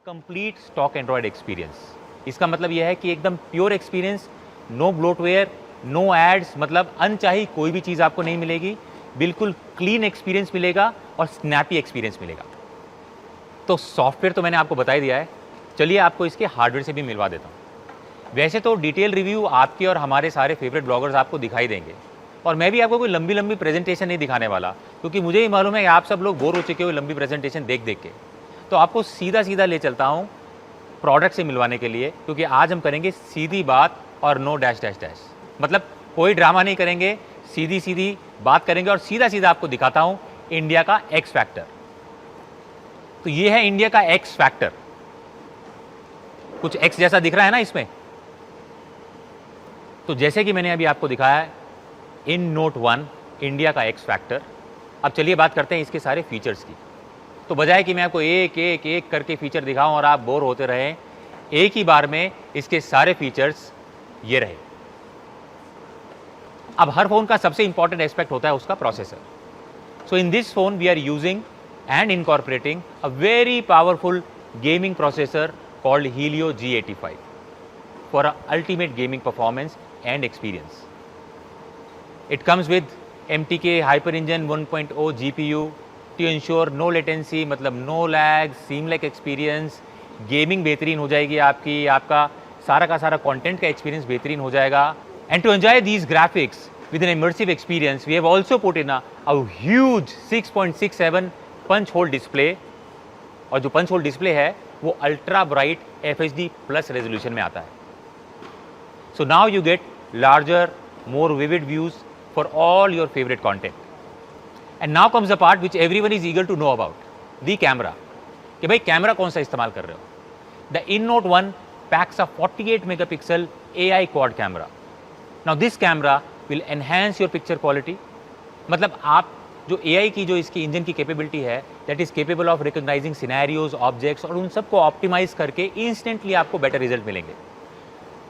Complete stock Android experience. इसका मतलब यह है कि एकदम pure experience, no bloatware, no ads, मतलब अनचाही कोई भी चीज़ आपको नहीं मिलेगी। बिल्कुल क्लीन एक्सपीरियंस मिलेगा और स्नैपी एक्सपीरियंस मिलेगा। तो सॉफ्टवेयर तो मैंने आपको बता ही दिया है, चलिए आपको इसके हार्डवेयर से भी मिलवा देता हूँ। वैसे तो डिटेल रिव्यू आपके और हमारे सारे फेवरेट ब्लॉगर्स आपको दिखाई देंगे, और मैं भी आपको कोई लंबी लंबी प्रेजेंटेशन नहीं दिखाने वाला, क्योंकि मुझे ही मालूम है कि आप सब लोग बोर हो चुके हो लंबी प्रेजेंटेशन देख देख के। तो आपको सीधा सीधा ले चलता हूँ प्रोडक्ट से मिलवाने के लिए, क्योंकि आज हम करेंगे सीधी बात और नो डैश डैश डैश। मतलब कोई ड्रामा नहीं करेंगे, सीधी सीधी बात करेंगे और सीधा सीधा आपको दिखाता हूँ इंडिया का एक्स फैक्टर। तो ये है इंडिया का एक्स फैक्टर। कुछ एक्स जैसा दिख रहा है ना इसमें। तो जैसे कि मैंने अभी आपको दिखाया है, इन नोट 1 इंडिया का एक्स फैक्टर। अब चलिए बात करते हैं इसके सारे फीचर्स की। तो बजाय कि मैं आपको एक एक एक करके फीचर दिखाऊं और आप बोर होते रहें, एक ही बार में इसके सारे फीचर्स ये रहे। अब हर फोन का सबसे इंपॉर्टेंट एस्पेक्ट होता है उसका processor. So in this phone we are using and incorporating a very powerful gaming processor called Helio G85 for a ultimate gaming performance and experience. It comes with MTK Hyper Engine 1.0 GPU to ensure no latency, मतलब no lag, seamless experience, gaming बेहतरीन हो जाएगी आपका सारा का सारा content का experience बेहतरीन हो जाएगा। And to enjoy these graphics with an immersive experience we have also put in a huge 6.67 punch hole display, और जो पंच होल डिस्प्ले है वो ultra bright FHD plus resolution में आता है। So now you get larger, more vivid views for all your favourite content. And now comes the part which everyone is eager to know about, the camera, कि भाई camera कौन सा इस्तेमाल कर रहे हो। The in Note 1 PACS a 48 megapixel AI quad camera. Now this camera will enhance your picture quality. मतलब आप जो AI की जो इसकी इंजन की कैपेबिलिटी है, that is capable of recognising scenarios, objects, और उन सबको ऑप्टिमाइज करके इंस्टेंटली आपको बेटर रिजल्ट मिलेंगे।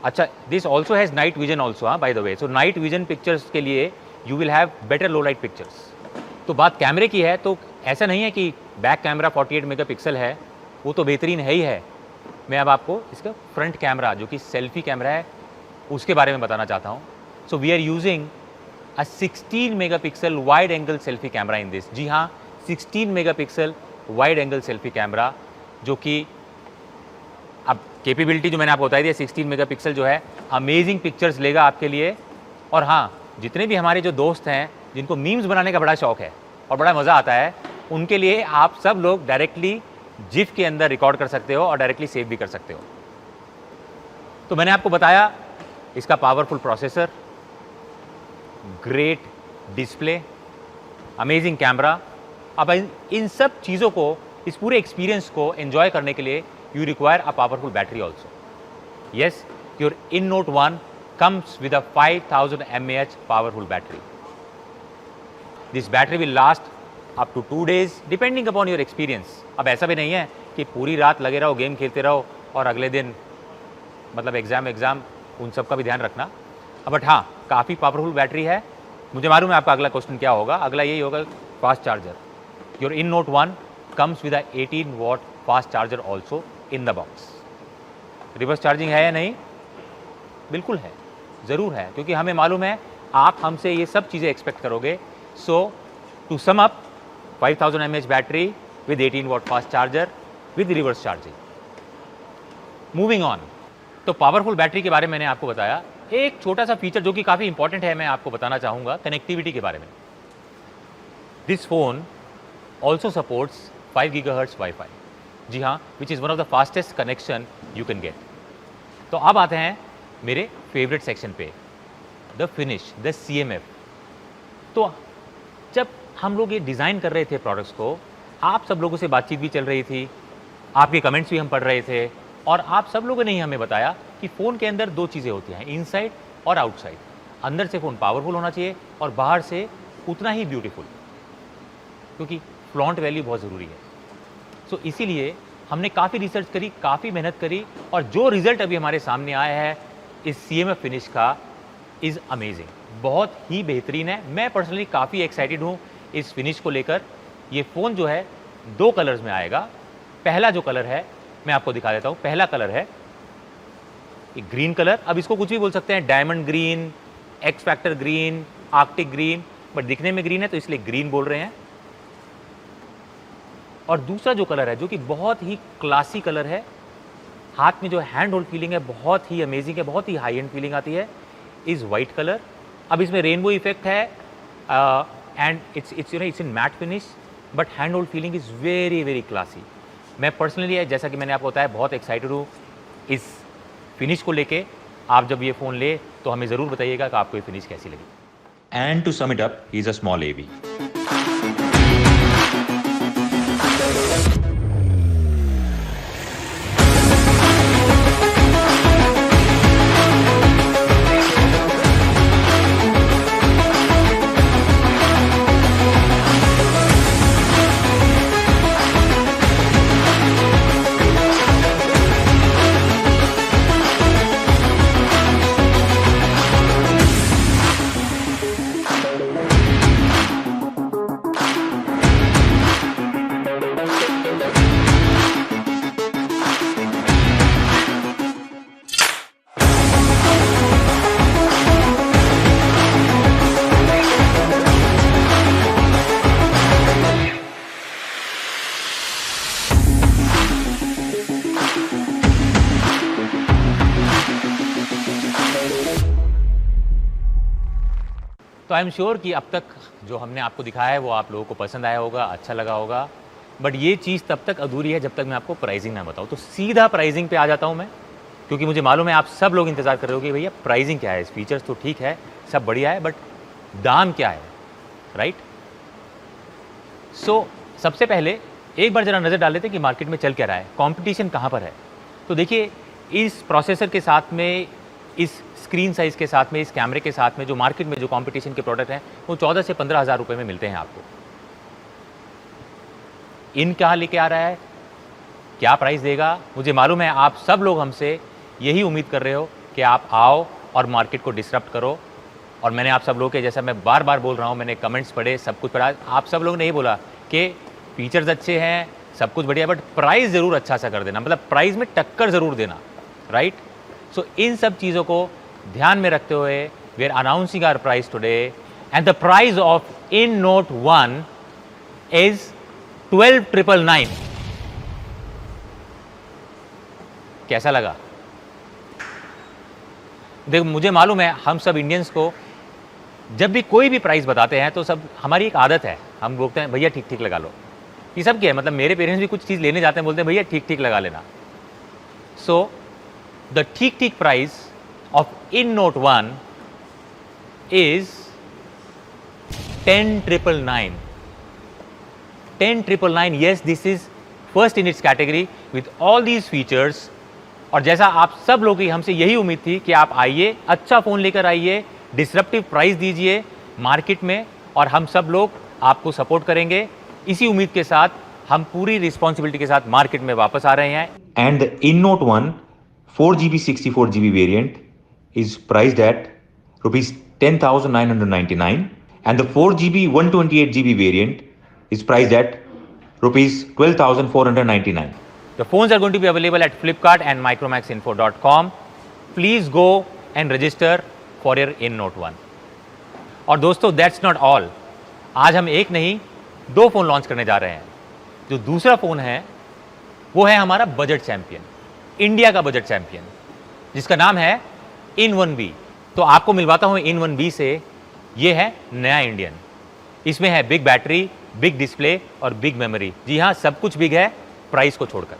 अच्छा, this also has night vision also, by the way. So night vision pictures के लिए you will have better low light pictures. तो बात कैमरे की है, तो ऐसा नहीं है कि बैक कैमरा 48 मेगापिक्सल है, वो तो बेहतरीन है ही है। मैं अब आपको इसका फ्रंट कैमरा जो कि सेल्फी कैमरा है उसके बारे में बताना चाहता हूँ। So we are using a 16 megapixel wide angle selfie camera in this. जी हाँ, 16 megapixel wide angle selfie camera, जो कि अब कैपेबिलिटी जो मैंने आपको बताई दी, 16 मेगापिक्सल जो है अमेजिंग पिक्चर्स लेगा आपके लिए। और हाँ, जितने भी हमारे जो दोस्त हैं जिनको मीम्स बनाने का बड़ा शौक है और बड़ा मज़ा आता है, उनके लिए आप सब लोग डायरेक्टली जिफ के अंदर रिकॉर्ड कर सकते हो और डायरेक्टली सेव भी कर सकते हो। तो मैंने आपको बताया इसका powerful processor, great display, amazing camera. अब इन सब चीज़ों को, इस पूरे एक्सपीरियंस को एंजॉय करने के लिए you require a powerful battery also. Yes, your in Note 1 comes with a 5000 mAh powerful battery. This battery will last up to 2 days depending upon your experience. अब ऐसा भी नहीं है कि पूरी रात लगे रहो, गेम खेलते रहो और अगले दिन मतलब एग्ज़ाम उन सब का भी ध्यान रखना। बट हाँ, काफ़ी पावरफुल बैटरी है। मुझे मालूम है आपका अगला क्वेश्चन क्या होगा। अगला यही होगा, fast charger. Your in Note 1 comes with 18 watt fast charger also in the box. Reverse charging है या नहीं? बिल्कुल है, ज़रूर है, क्योंकि हमें मालूम है आप हमसे ये सब चीज़ें एक्सपेक्ट करोगे। So to sum up, 5000 mAh battery with 18 watt fast charger with reverse charging. Moving on, तो पावरफुल बैटरी के बारे में मैंने आपको बताया। एक छोटा सा फीचर जो कि काफ़ी इंपॉर्टेंट है, मैं आपको बताना चाहूँगा कनेक्टिविटी के बारे में। This phone also supports 5 GHz wifi. जी हाँ, which is one of the fastest connection you can get. तो अब आते हैं मेरे फेवरेट सेक्शन पे, द फिनिश, द CMF। तो जब हम लोग ये डिज़ाइन कर रहे थे प्रोडक्ट्स को, आप सब लोगों से बातचीत भी चल रही थी, आपके कमेंट्स भी हम पढ़ रहे थे, और आप सब लोगों ने ही हमें बताया कि फ़ोन के अंदर 2 चीज़ें होती हैं, इनसाइड और आउटसाइड। अंदर से फ़ोन पावरफुल होना चाहिए और बाहर से उतना ही ब्यूटीफुल, क्योंकि फ्लॉन्ट वैल्यू बहुत ज़रूरी है। सो इसीलिए हमने काफ़ी रिसर्च करी, काफ़ी मेहनत करी, और जो रिज़ल्ट अभी हमारे सामने आया है इस CMF फिनिश का इज़ अमेजिंग, बहुत ही बेहतरीन है। मैं पर्सनली काफ़ी एक्साइटेड हूँ इस फिनिश को लेकर। ये फ़ोन जो है 2 कलर्स में आएगा। पहला जो कलर है मैं आपको दिखा देता हूँ। पहला कलर है एक ग्रीन कलर, अब इसको कुछ भी बोल सकते हैं, diamond green, x factor green, Arctic green, but दिखने में ग्रीन है तो इसलिए ग्रीन बोल रहे हैं। और दूसरा जो कलर है जो कि बहुत ही क्लासी कलर है, हाथ में जो हैंड होल्ड फीलिंग है बहुत ही अमेजिंग है, बहुत ही हाई एंड फीलिंग आती है, इज वाइट कलर। अब इसमें रेनबो इफेक्ट है and it's in matte finish, but hand hold feeling is very very classy. मैं पर्सनली, जैसा कि मैंने आपको बताया, बहुत एक्साइटेड हूँ इस फिनिश को लेके। आप जब ये फ़ोन ले तो हमें ज़रूर बताइएगा कि आपको ये फिनिश कैसी लगी। And to sum it up, he is a small AV. तो आई एम श्योर कि अब तक जो हमने आपको दिखाया है वो आप लोगों को पसंद आया होगा, अच्छा लगा होगा। बट ये चीज़ तब तक अधूरी है जब तक मैं आपको प्राइसिंग ना बताऊँ। तो सीधा प्राइसिंग पे आ जाता हूँ मैं, क्योंकि मुझे मालूम है आप सब लोग इंतज़ार कर रहे हो कि भैया प्राइसिंग क्या है। फीचर्स तो ठीक है, सब बढ़िया है, बट दाम क्या है, राइट? सो सबसे पहले एक बार ज़रा नज़र डाल लेते हैं कि मार्केट में चल क्या रहा है, कॉम्पिटिशन कहाँ पर है। तो देखिए, इस प्रोसेसर के साथ में, इस स्क्रीन साइज़ के साथ में, इस कैमरे के साथ में जो मार्केट में जो कंपटीशन के प्रोडक्ट हैं वो 14 से 15 हज़ार रुपये में मिलते हैं आपको। इन कहाँ लेके आ रहा है, क्या प्राइस देगा, मुझे मालूम है आप सब लोग हमसे यही उम्मीद कर रहे हो कि आप आओ और मार्केट को डिसरप्ट करो। और मैंने आप सब लोगों के, जैसा मैं बार बार बोल रहा हूँ, मैंने कमेंट्स पढ़े, सब कुछ पढ़ा, आप सब लोग ने यही बोला कि फीचर्स अच्छे हैं, सब कुछ बढ़िया, बट प्राइस ज़रूर अच्छा सा कर देना, मतलब प्राइस में टक्कर ज़रूर देना, राइट? सो इन सब चीज़ों को ध्यान में रखते हुए we are announcing our price today, and the price of In Note 1 is 12,999। कैसा लगा? देखो, मुझे मालूम है हम सब इंडियंस को जब भी कोई भी प्राइस बताते हैं तो सब, हमारी एक आदत है, हम बोलते हैं भैया ठीक ठीक लगा लो। ये सब क्या है, मतलब मेरे पेरेंट्स भी कुछ चीज़ लेने जाते हैं, बोलते हैं भैया ठीक ठीक लगा लेना। सो द ठीक ठीक price of in note 1 is 10,999. 10,999. Yes, this is first in its category with all these features. और जैसा आप सब लोगों की हमसे यही उम्मीद थी कि आप आइए, अच्छा फ़ोन लेकर आइए, डिसरप्टिव प्राइस दीजिए मार्केट में, और हम सब लोग आपको सपोर्ट करेंगे। इसी उम्मीद के साथ हम पूरी रिस्पॉन्सिबिलिटी के साथ मार्केट में वापस आ रहे हैं। And the InNote 1 4GB 64GB variant is priced at rupees 10,999, and the 4GB 128GB variant is priced at rupees 12,499. The phones are going to be available at Flipkart and micromaxinfo.com. Please go and register for your InNote 1. और दोस्तों, that's not all. आज हम एक नहीं 2 phone launch करने जा रहे हैं। जो दूसरा फ़ोन है वो है हमारा बजट चैंपियन, इंडिया का बजट चैंपियन, जिसका नाम है In1B। तो आपको मिलवाता हूँ In1B से। ये है नया इंडियन, इसमें है बिग बैटरी, बिग डिस्प्ले और बिग मेमोरी। जी हाँ, सब कुछ बिग है प्राइस को छोड़कर।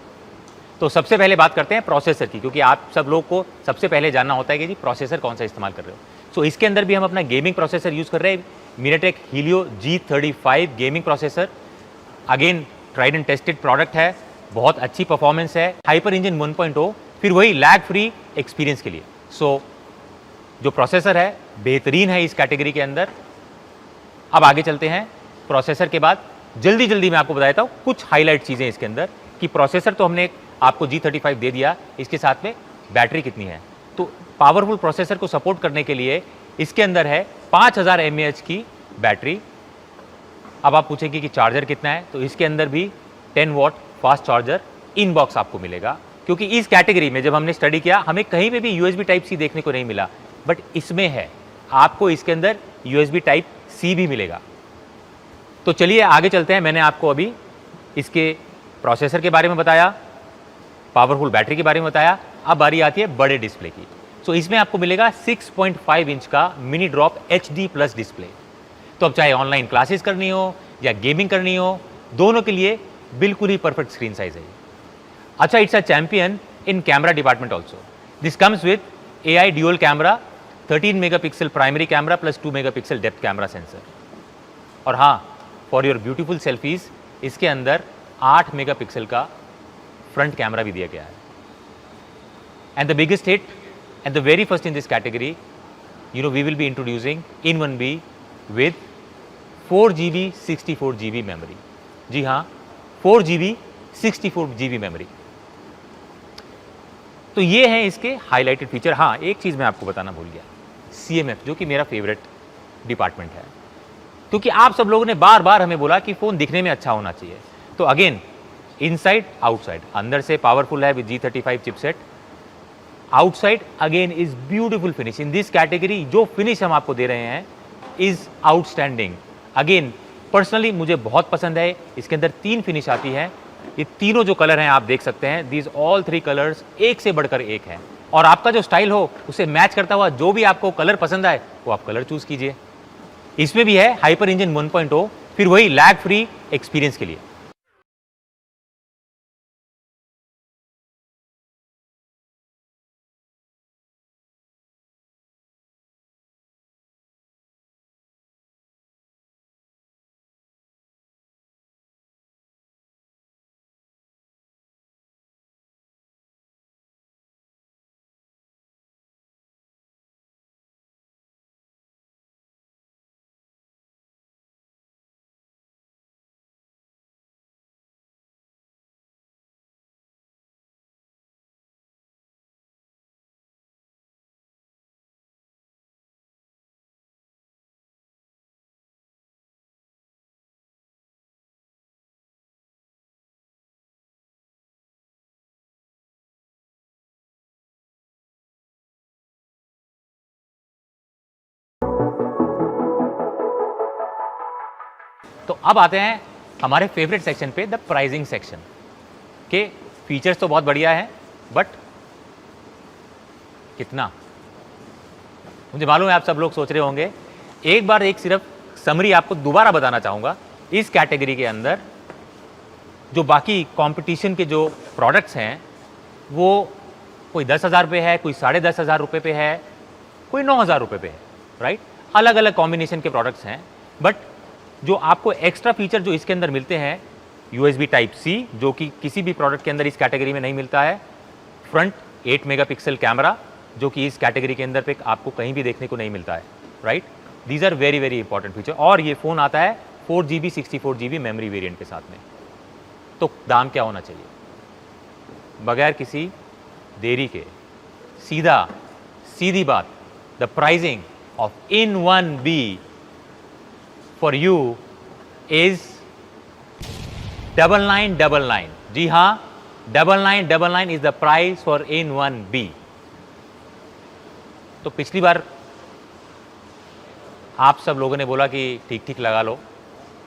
तो सबसे पहले बात करते हैं प्रोसेसर की, क्योंकि आप सब लोग को सबसे पहले जानना होता है कि जी प्रोसेसर कौन सा इस्तेमाल कर रहे हो। सो इसके अंदर भी हम अपना गेमिंग प्रोसेसर यूज़ कर रहे हैं, MediaTek Helio G35 gaming processor. Again tried and tested product है, बहुत अच्छी परफॉर्मेंस है, हाइपर इंजन 1.0, फिर वही लैग फ्री एक्सपीरियंस के लिए। सो जो प्रोसेसर है बेहतरीन है इस कैटेगरी के अंदर। अब आगे चलते हैं। प्रोसेसर के बाद जल्दी जल्दी मैं आपको बता देता हूँ कुछ हाईलाइट चीज़ें इसके अंदर, कि प्रोसेसर तो हमने आपको G35 दे दिया, इसके साथ में बैटरी कितनी है। तो पावरफुल प्रोसेसर को सपोर्ट करने के लिए इसके अंदर है 5000 mAh की बैटरी। अब आप पूछेंगे कि चार्जर कितना है, तो इसके अंदर भी 10 वॉट फास्ट चार्जर इनबॉक्स आपको मिलेगा, क्योंकि इस कैटेगरी में जब हमने स्टडी किया हमें कहीं पे भी USB टाइप सी देखने को नहीं मिला, बट इसमें है, आपको इसके अंदर USB टाइप सी भी मिलेगा। तो चलिए आगे चलते हैं। मैंने आपको अभी इसके प्रोसेसर के बारे में बताया, पावरफुल बैटरी के बारे में बताया, अब बारी आती है बड़े डिस्प्ले की। सो इसमें आपको मिलेगा 6.5 इंच का mini drop HD plus display. तो अब चाहे ऑनलाइन क्लासेस करनी हो या गेमिंग करनी हो, दोनों के लिए बिल्कुल ही परफेक्ट स्क्रीन साइज है। अच्छा, it's a champion in camera department also. This comes with AI dual camera, 13 megapixel primary camera plus 2 megapixel depth camera sensor. और हाँ, फॉर योर ब्यूटीफुल सेल्फीज इसके अंदर 8 मेगापिक्सल का फ्रंट कैमरा भी दिया गया है। And the biggest hit and the very first in this category, we will be introducing In1B with 4GB 64GB memory. जी हाँ, 4GB 64GB मेमोरी। तो ये है इसके हाईलाइटेड फीचर। हाँ, एक चीज़ मैं आपको बताना भूल गया, CMF, जो कि मेरा फेवरेट डिपार्टमेंट है, क्योंकि आप सब लोगों ने बार बार हमें बोला कि फ़ोन दिखने में अच्छा होना चाहिए। तो अगेन, इनसाइड आउटसाइड, अंदर से पावरफुल है with G35 chipset, outside again is beautiful finish. In this category जो फिनिश हम आपको दे रहे हैं इज आउटस्टैंडिंग। अगेन, पर्सनली मुझे बहुत पसंद है। इसके अंदर 3 फिनिश आती है। ये तीनों जो कलर हैं आप देख सकते हैं, दीज ऑल 3 कलर्स एक से बढ़कर एक हैं। और आपका जो स्टाइल हो उसे मैच करता हुआ जो भी आपको कलर पसंद आए वो आप कलर चूज कीजिए। इसमें भी है हाइपर इंजन 1.0, फिर वही लैग फ्री एक्सपीरियंस के लिए। तो अब आते हैं हमारे फेवरेट सेक्शन पे, द प्राइसिंग सेक्शन के। फीचर्स तो बहुत बढ़िया है, बट कितना, मुझे मालूम है आप सब लोग सोच रहे होंगे। एक बार एक सिर्फ समरी आपको दोबारा बताना चाहूँगा। इस कैटेगरी के अंदर जो बाकी कंपटीशन के जो प्रोडक्ट्स हैं वो कोई 10,000 पे है, कोई 10,500 रुपये पे है, कोई 9,000 रुपये पे है, राइट। अलग अलग कॉम्बिनेशन के प्रोडक्ट्स हैं, बट जो आपको एक्स्ट्रा फीचर जो इसके अंदर मिलते हैं, USB टाइप C, जो कि किसी भी प्रोडक्ट के अंदर इस कैटेगरी में नहीं मिलता है। फ्रंट 8 मेगापिक्सल कैमरा, जो कि इस कैटेगरी के अंदर पे आपको कहीं भी देखने को नहीं मिलता है, right. These are very very important feature. और ये फ़ोन आता है 4GB 64GB मेमोरी वेरिएंट के साथ में। तो दाम क्या होना चाहिए? बगैर किसी देरी के सीधी बात, the pricing of In1B for you is 9999। जी हाँ, 9999 is the price for In1B। तो पिछली बार आप सब लोगों ने बोला कि ठीक ठीक लगा लो,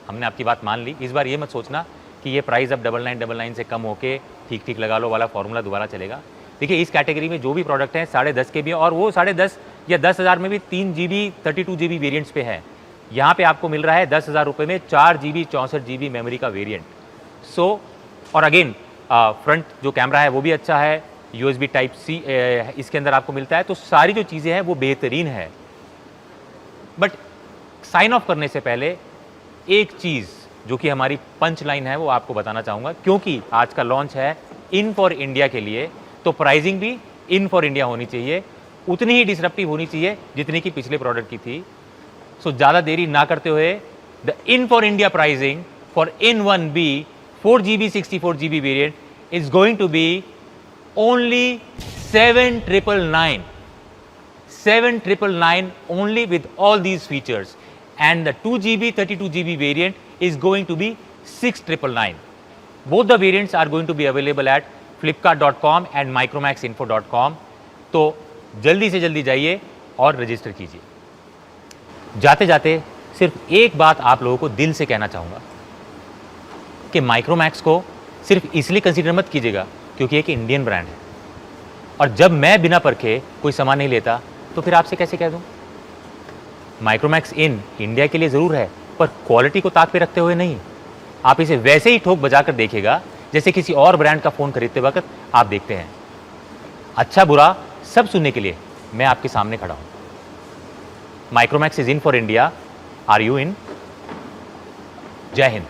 हमने आपकी बात मान ली। इस बार ये मत सोचना कि ये प्राइस अब 9999 से कम होके ठीक ठीक लगा लो वाला फॉर्मूला दोबारा चलेगा। देखिए, इस कैटेगरी में जो भी प्रोडक्ट हैं 10.5 के भी, और वो 10.5 या 10,000 में भी 3GB 32GB वेरिएंट्स पे है। यहाँ पे आपको मिल रहा है 10,000 रुपये में 4GB 64GB मेमोरी का वेरिएंट। सो और अगेन फ्रंट जो कैमरा है वो भी अच्छा है, USB टाइप C इसके अंदर आपको मिलता है। तो सारी जो चीज़ें हैं वो बेहतरीन है। बट साइन ऑफ करने से पहले एक चीज़ जो कि हमारी पंच लाइन है वो आपको बताना चाहूँगा, क्योंकि आज का लॉन्च है इन फॉर इंडिया के लिए, तो प्राइसिंग भी इन फॉर इंडिया होनी चाहिए, उतनी ही डिसरप्टिव होनी चाहिए जितनी कि पिछले प्रोडक्ट की थी। सो ज़्यादा देरी ना करते हुए, the In for India pricing for In1B 4GB 64GB variant is going to be only 7,999. 7,999 only with all these features, and the 2GB 32GB variant is going to be 6,999. Both the variants are going to be available at flipkart.com and micromaxinfo.com. तो जल्दी से जल्दी जाइए और register कीजिए। जाते जाते सिर्फ एक बात आप लोगों को दिल से कहना चाहूँगा कि माइक्रोमैक्स को सिर्फ इसलिए कंसीडर मत कीजिएगा क्योंकि एक इंडियन ब्रांड है, और जब मैं बिना परखे कोई सामान नहीं लेता तो फिर आपसे कैसे कह दूँ। माइक्रोमैक्स इन इंडिया के लिए ज़रूर है, पर क्वालिटी को ताक पे रखते हुए नहीं। आप इसे वैसे ही ठोक बजा कर देखिएगा जैसे किसी और ब्रांड का फ़ोन खरीदते वक्त आप देखते हैं। अच्छा बुरा सब सुनने के लिए मैं आपके सामने खड़ा हूँ। Micromax is in for India. Are you in? जय हिंद।